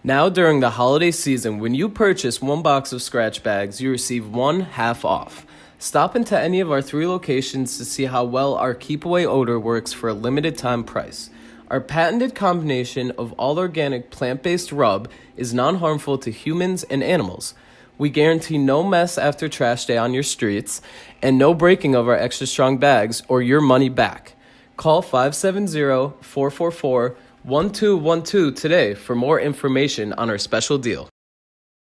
Now, during the holiday season, when you purchase one box of scratch bags, you receive one half off. Stop into any of our 3 locations to see how well our Keep Away odor works for a limited time price. Our patented combination of all organic plant-based rub is non-harmful to humans and animals. We guarantee no mess after trash day on your streets and no breaking of our extra strong bags or your money back. Call 570-444-1212 today for more information on our special deal.